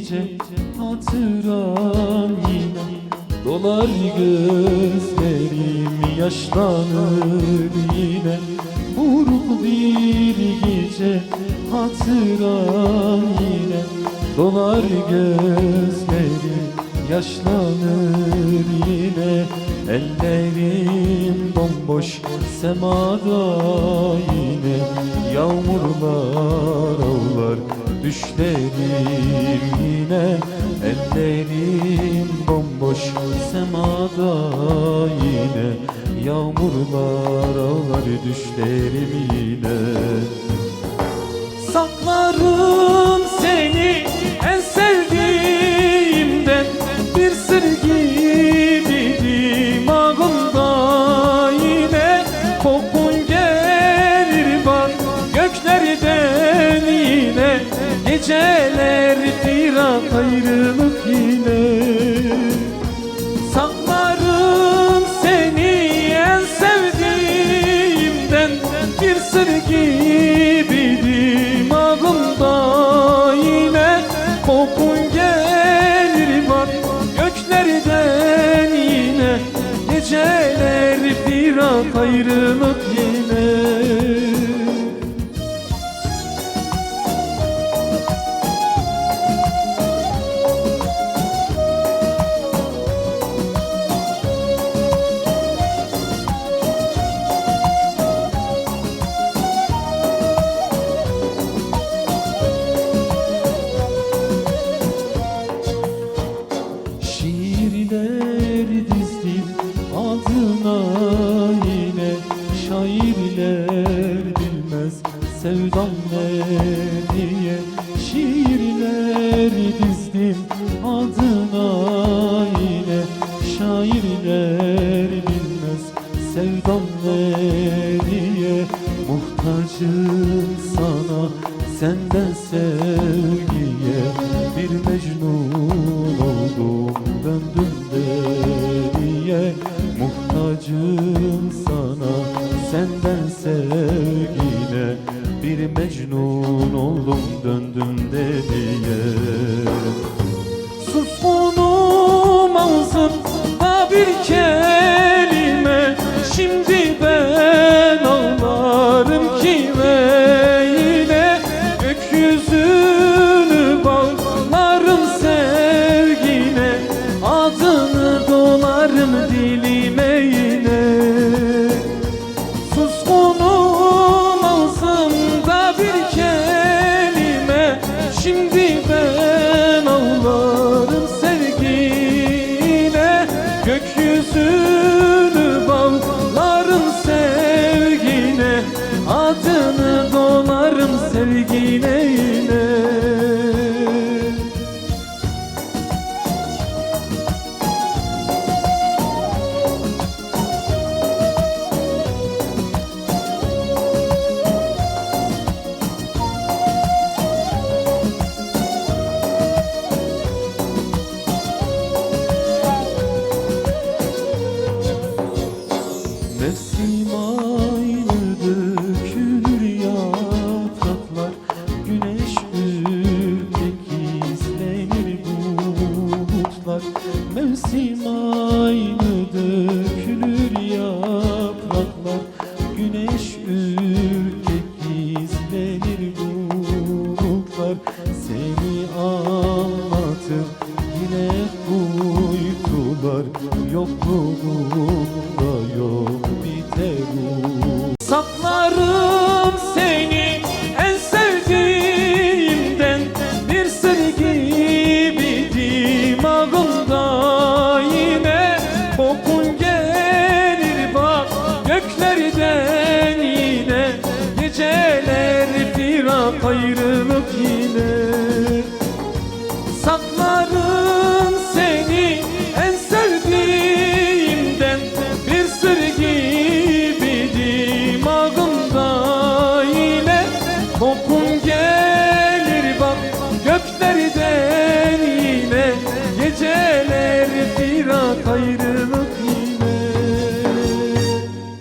gece hatıran yine dolar gözlerim, yaşlanır yine. Vurul bir gece hatıran yine dolar gözlerim, yaşlanır yine. Ellerim bomboş semada yine yağmurlar ağlar düşlerim yine. Ellerim bomboş semada yine yağmurlar ağlar düşlerim yine. Saklarım seni en sevdiğimden, bir sır gibi dimağımda yine. Kokun gelir bak göklerden yine, geceler firak ayrılık yine. Saklarım seni en sevdiğimden, bir sır gibi dimağımda yine. Kokun gelir bak göklerden yine, geceler firak ayrılık yine. Şiirler dizdim adına yine, şairler bilmez sevdam ne diye. Şiirler dizdim adına yine, şairler bilmez sevdam ne diye. Muhtacım sana senden sevgiye, bir Mecnun oldum döndüm deriye. Muhtacım sana senden sevgine, bir Mecnun oldum döndüm deriye. Suskunum ağzımda bir kelime, şimdi ben ağlarım kime yine. Gökyüzünü bağlarım sevgine, adını dolarım dilime yine. Suskunum ağzımda bir kelime, şimdi ben ağlarım sevgine. Gökyüzünü bağlarım sevgine, adını dolarım sevgine yine. Mevsim aynı dökülür yapraklar, güneş ürkek izlenir bulutlar. Mevsim aynı dökülür yapraklar, güneş ürkek izlenir bulutlar. Seni anlatır yine uykular, yokluğunda yok biter. Saklarım seni en sevdiğimden, bir sır gibi dimağımda yine. Kokun gelir bak göklerden yine, geceler firak ayrılık yine.